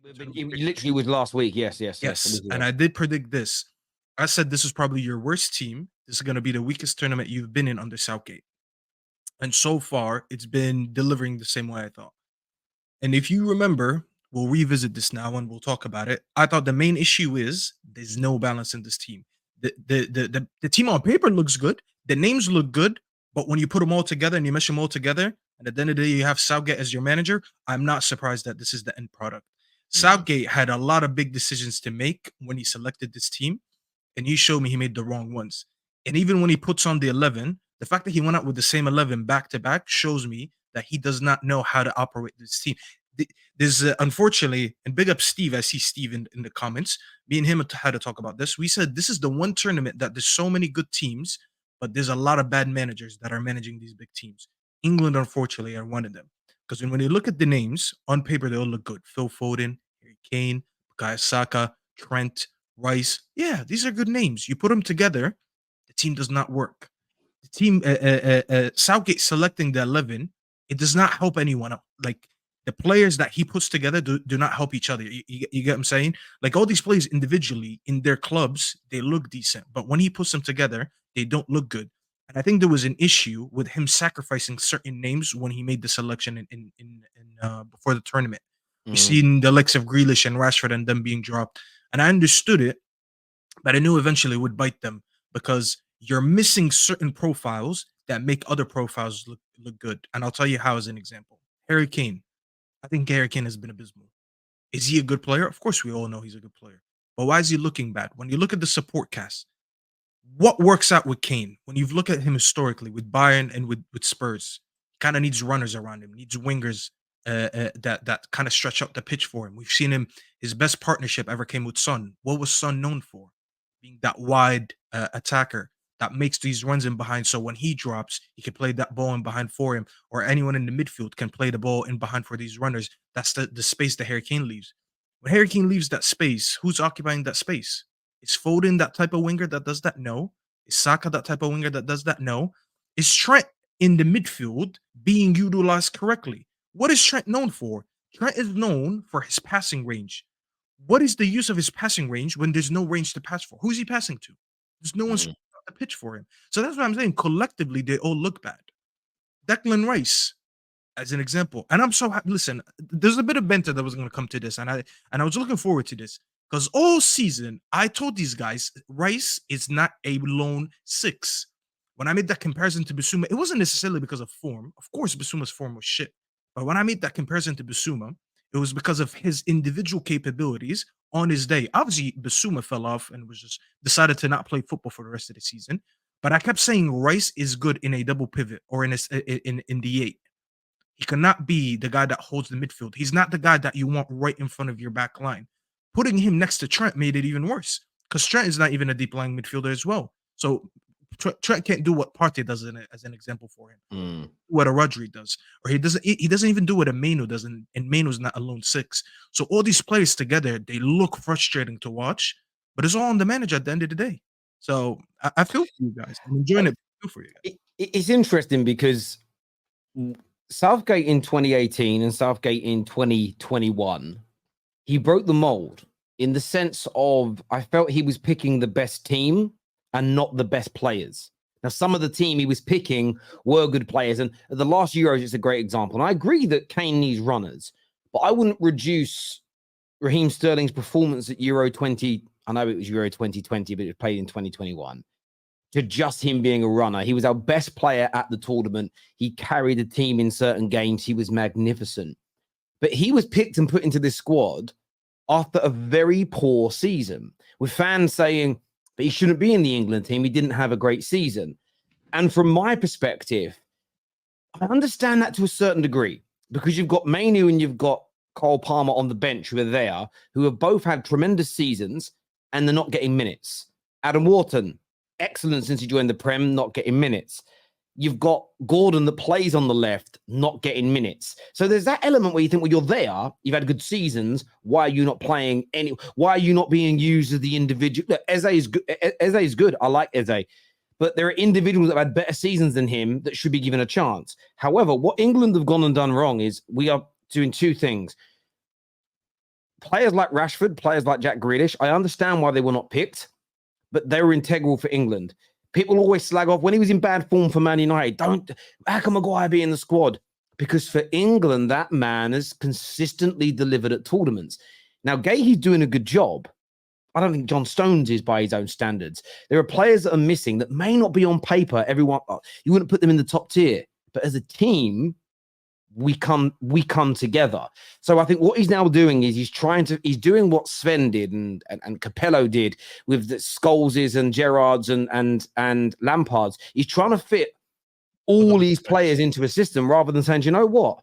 The But tournament it fixtures. literally was last week. Yes. A Yes, week and ago. I did predict this. I said this is probably your worst team. This is going to be the weakest tournament you've been in under Southgate. And so far, it's been delivering the same way I thought. And if you remember, we'll revisit this now and we'll talk about it. I thought the main issue is there's no balance in this team. The team on paper looks good. The names look good, but when you put them all together and you mesh them all together, and at the end of the day you have Southgate as your manager, I'm not surprised that this is the end product. Mm. Southgate had a lot of big decisions to make when he selected this team, and he showed me he made the wrong ones. And even when he puts on the 11, the fact that he went out with the same 11 back to back shows me that he does not know how to operate this team. There's unfortunately, and big up Steve. I see Steve in the comments. Me and him had to talk about this. We said this is the one tournament that there's so many good teams, but there's a lot of bad managers that are managing these big teams. England, unfortunately, are one of them. Because when you look at the names on paper, they all look good. Phil Foden, Harry Kane, Bukayo Saka, Trent, Rice. Yeah, these are good names. You put them together, the team does not work. The team, Southgate selecting the 11, it does not help anyone. Like the players that he puts together do not help each other. You get what I'm saying? Like all these players individually in their clubs, they look decent, but when he puts them together, they don't look good. And I think there was an issue with him sacrificing certain names when he made the selection before the tournament. We Mm. seen the likes of Grealish and Rashford and them being dropped, and I understood it, but I knew eventually it would bite them because you're missing certain profiles that make other profiles look good. And I'll tell you how as an example. Harry Kane. I think Harry Kane has been abysmal. Is he a good player? Of course, we all know he's a good player. But why is he looking bad? When you look at the support cast, what works out with Kane? When you look at him historically with Bayern and with Spurs, he kind of needs runners around him, needs wingers that kind of stretch out the pitch for him. We've seen him. His best partnership ever came with Son. What was Son known for? Being that wide attacker that makes these runs in behind. So when he drops, he can play that ball in behind for him, or anyone in the midfield can play the ball in behind for these runners. That's the space that Harry Kane leaves. When Harry Kane leaves that space, who's occupying that space? Is Foden that type of winger that does that? No. Is Saka that type of winger that does that? No. Is Trent in the midfield being utilized correctly? What is Trent known for? Trent is known for his passing range. What is the use of his passing range when there's no range to pass for? Who's he passing to? There's no one Mm. scoring out the pitch for him. So that's what I'm saying. Collectively, they all look bad. Declan Rice, as an example, and I'm so happy. Listen, there's a bit of banter that was going to come to this, and I was looking forward to this because all season I told these guys Rice is not a lone six. When I made that comparison to Basuma, it wasn't necessarily because of form. Of course, Basuma's form was shit, but when I made that comparison to Basuma, it was because of his individual capabilities on his day. Obviously, Basuma fell off and was just decided to not play football for the rest of the season. But I kept saying Rice is good in a double pivot or in the eight. He cannot be the guy that holds the midfield. He's not the guy that you want right in front of your back line. Putting him next to Trent made it even worse because Trent is not even a deep lying midfielder as well. So Trent can't do what Partey does as an example for him. Mm. What a Rodri does, or he doesn't even do what a Mano does, and Mano's not a lone six. So all these players together, they look frustrating to watch, but it's all on the manager at the end of the day. So I feel for you guys. I'm enjoying it. I feel for you guys. It's interesting because Southgate in 2018 and Southgate in 2021, he broke the mold in the sense of I felt he was picking the best team and not the best players. Now, some of the team he was picking were good players, and the last Euros is a great example. And I agree that Kane needs runners, but I wouldn't reduce Raheem Sterling's performance at Euro 20. I know it was Euro 2020, but it was played in 2021. To just him being a runner. He was our best player at the tournament. He carried the team in certain games. He was magnificent. But he was picked and put into this squad after a very poor season, with fans saying, but he shouldn't be in the England team. He didn't have a great season. And from my perspective, I understand that to a certain degree because you've got Mainu and you've got Cole Palmer on the bench who are there, who have both had tremendous seasons and they're not getting minutes. Adam Wharton, excellent since he joined the Prem, not getting minutes. You've got Gordon that plays on the left, not getting minutes. So there's that element where you think, well, you're there, you've had good seasons. Why are you not playing any? Why are you not being used as the individual? Look, Eze is good. Eze is good. I like Eze. But there are individuals that have had better seasons than him that should be given a chance. However, what England have gone and done wrong is we are doing two things. players like Rashford, players like Jack Grealish, I understand why they were not picked, but they were integral for England. People always slag off when he was in bad form for Man United. How can Maguire be in the squad? Because for England, that man has consistently delivered at tournaments. Now, Gahey's doing a good job. I don't think John Stones is by his own standards. There are players that are missing that may not be on paper. Everyone, you wouldn't put them in the top tier, but as a team, we come together. So I think what he's now doing is he's doing what Sven did and Capello did with the Scholeses and Gerrards and Lampards. He's trying to fit all these players into a system rather than saying, you know what?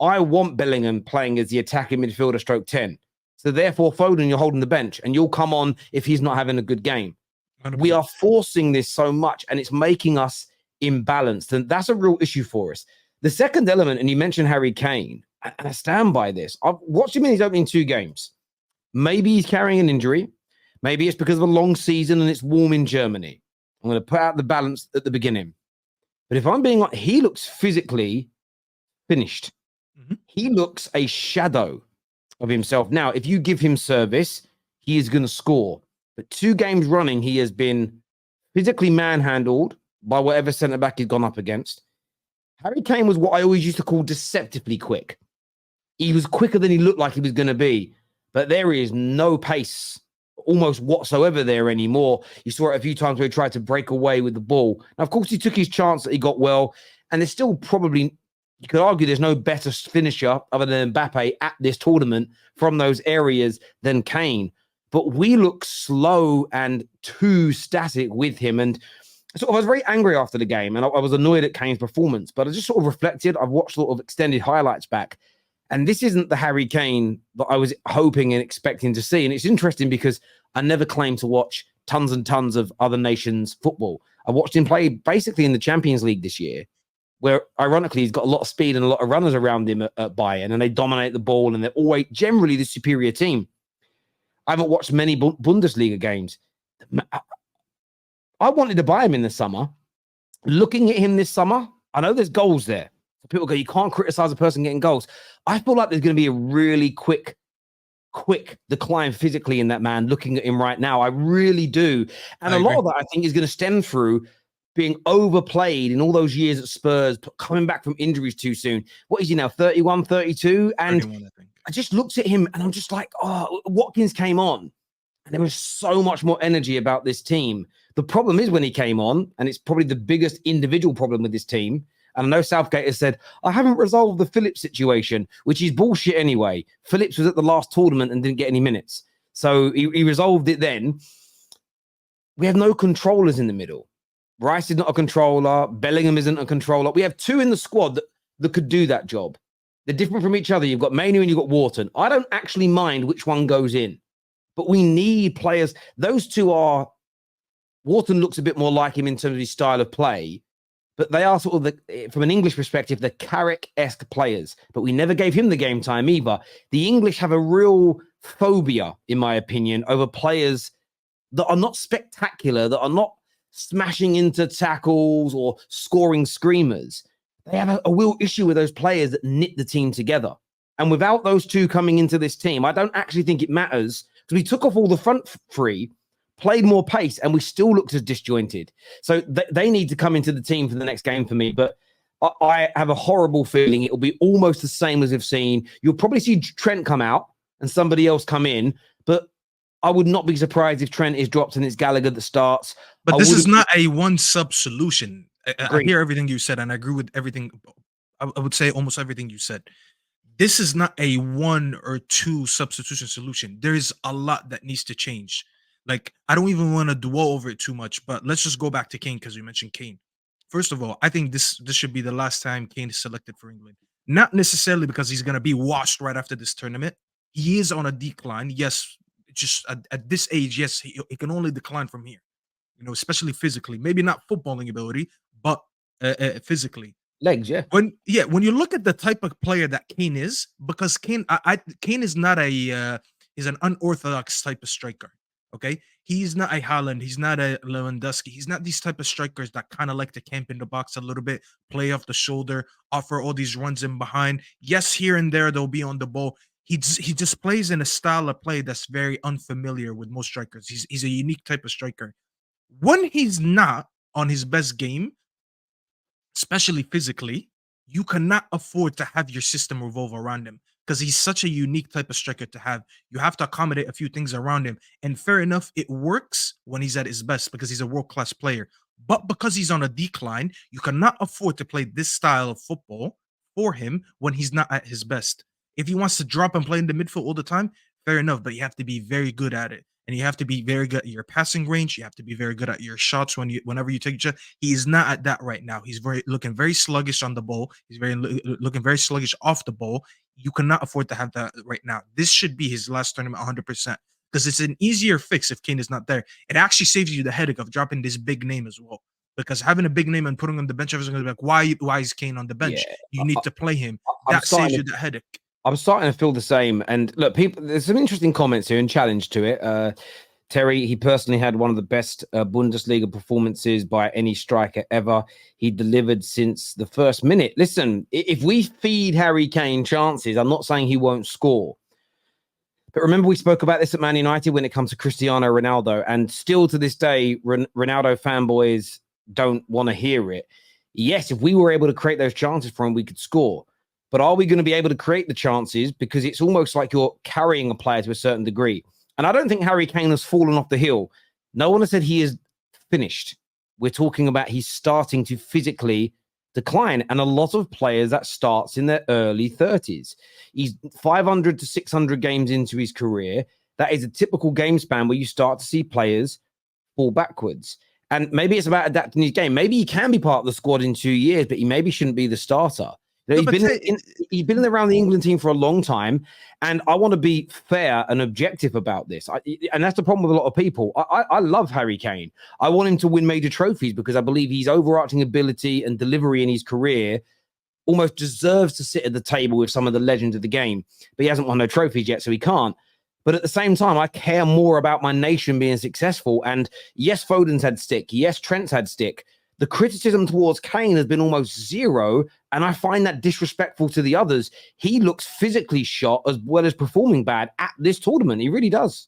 I want Bellingham playing as the attacking midfielder stroke 10. So therefore, Foden, you're holding the bench and you'll come on if he's not having a good game. 100%. We are forcing this so much and it's making us imbalanced. And that's a real issue for us. The second element, and you mentioned Harry Kane, and I stand by this. I've watched him in his opening 2 games. Maybe he's carrying an injury. Maybe it's because of a long season and it's warm in Germany. I'm going to put out the balance at the beginning. But if I'm being honest, he looks physically finished. Mm-hmm. He looks a shadow of himself. Now, if you give him service, he is going to score. But 2 games running, he has been physically manhandled by whatever centre-back he's gone up against. Harry Kane was what I always used to call deceptively quick. He was quicker than he looked like he was going to be. But there is no pace almost whatsoever there anymore. You saw it a few times where he tried to break away with the ball. Now, of course, he took his chance that he got well. And there's still probably, you could argue there's no better finisher other than Mbappe at this tournament from those areas than Kane. But we look slow and too static with him. And I was very angry after the game and I was annoyed at Kane's performance, but I just sort of reflected. I've watched sort of extended highlights back and this isn't the Harry Kane that I was hoping and expecting to see. And it's interesting because I never claimed to watch tons and tons of other nations' football. I watched him play basically in the Champions League this year, where ironically he's got a lot of speed and a lot of runners around him at Bayern and they dominate the ball and they're always generally the superior team. I haven't watched many Bundesliga games. I wanted to buy him in the summer. Looking at him this summer, I know there's goals there. People go, you can't criticize a person getting goals. I feel like there's going to be a really quick decline physically in that man looking at him right now. I really do. And a lot of that, I think, is going to stem through being overplayed in all those years at Spurs, coming back from injuries too soon. What is he now, 31, 32? And 31, I just looked at him and I'm just like, oh, Watkins came on. And there was so much more energy about this team. The problem is when he came on, and it's probably the biggest individual problem with this team, and I know Southgate has said, I haven't resolved the Phillips situation, which is bullshit anyway. Phillips was at the last tournament and didn't get any minutes. So he resolved it then. We have no controllers in the middle. Rice is not a controller. Bellingham isn't a controller. We have 2 in the squad that could do that job. They're different from each other. You've got Mainu and you've got Wharton. I don't actually mind which one goes in, but we need players. Those 2 are, Wharton looks a bit more like him in terms of his style of play, but they are sort of, from an English perspective, the Carrick-esque players. But we never gave him the game time either. The English have a real phobia, in my opinion, over players that are not spectacular, that are not smashing into tackles or scoring screamers. They have a real issue with those players that knit the team together. And without those 2 coming into this team, I don't actually think it matters because we took off all the front 3, played more pace, and we still looked as disjointed. So they need to come into the team for the next game for me. But I have a horrible feeling it'll be almost the same as we've seen. You'll probably see Trent come out and somebody else come in, but I would not be surprised if Trent is dropped and it's Gallagher that starts. But this is not a one-sub solution. I hear everything you said, and I agree with everything. I would say almost everything you said. This is not a 1 or 2 substitution solution. There's a lot that needs to change. Like, I don't even want to dwell over it too much, but let's just go back to Kane because you mentioned Kane. First of all, I think this should be the last time Kane is selected for England. Not necessarily because he's going to be washed right after this tournament. He is on a decline. Yes, just at this age, yes, he can only decline from here. You know, especially physically. Maybe not footballing ability, but physically. Legs, yeah. When you look at the type of player that Kane is, because Kane is not he's an unorthodox type of striker. Okay, he's not a Haaland, he's not a Lewandowski, he's not these type of strikers that kind of like to camp in the box a little bit, play off the shoulder, offer all these runs in behind. Yes, here and there they'll be on the ball. he just plays in a style of play that's very unfamiliar with most strikers. He's a unique type of striker. When he's not on his best game, especially physically, you cannot afford to have your system revolve around him because he's such a unique type of striker to have. You have to accommodate a few things around him. And fair enough, it works when he's at his best because he's a world class player. But because he's on a decline, you cannot afford to play this style of football for him when he's not at his best. If he wants to drop and play in the midfield all the time, fair enough, but you have to be very good at it. And you have to be very good at your passing range. You have to be very good at your shots whenever you take a shot. He is not at that right now. He's looking very sluggish on the ball. He's looking very sluggish off the ball. You cannot afford to have that right now. This should be his last tournament 100% because it's an easier fix if Kane is not there. It actually saves you the headache of dropping this big name as well. Because having a big name and putting him on the bench, everyone's gonna be like, why is Kane on the bench? Yeah, You need to play him. I'm That saves starting you to the headache. I'm starting to feel the same. And look, people, there's some interesting comments here and challenge to it. Terry, he personally had one of the best Bundesliga performances by any striker ever. He delivered since the first minute. Listen, if we feed Harry Kane chances, I'm not saying he won't score. But remember, we spoke about this at Man United when it comes to Cristiano Ronaldo. And still to this day, Ronaldo fanboys don't want to hear it. Yes, if we were able to create those chances for him, we could score. But are we going to be able to create the chances? Because it's almost like you're carrying a player to a certain degree. And I don't think Harry Kane has fallen off the hill. No one has said he is finished. We're talking about he's starting to physically decline. And a lot of players, that starts in their early 30s. He's 500 to 600 games into his career. That is a typical game span where you start to see players fall backwards. And maybe it's about adapting his game. Maybe he can be part of the squad in 2 years, but he maybe shouldn't be the starter. You know, he's been around the England team for a long time, and I want to be fair and objective about this. And that's the problem with a lot of people. I love Harry Kane. I want him to win major trophies because I believe his overarching ability and delivery in his career almost deserves to sit at the table with some of the legends of the game. But he hasn't won no trophies yet, so he can't. But at the same time, I care more about my nation being successful. And yes, Foden's had stick. Yes, Trent's had stick. The criticism towards Kane has been almost zero, and I find that disrespectful to the others. He looks physically shot as well as performing bad at this tournament. He really does.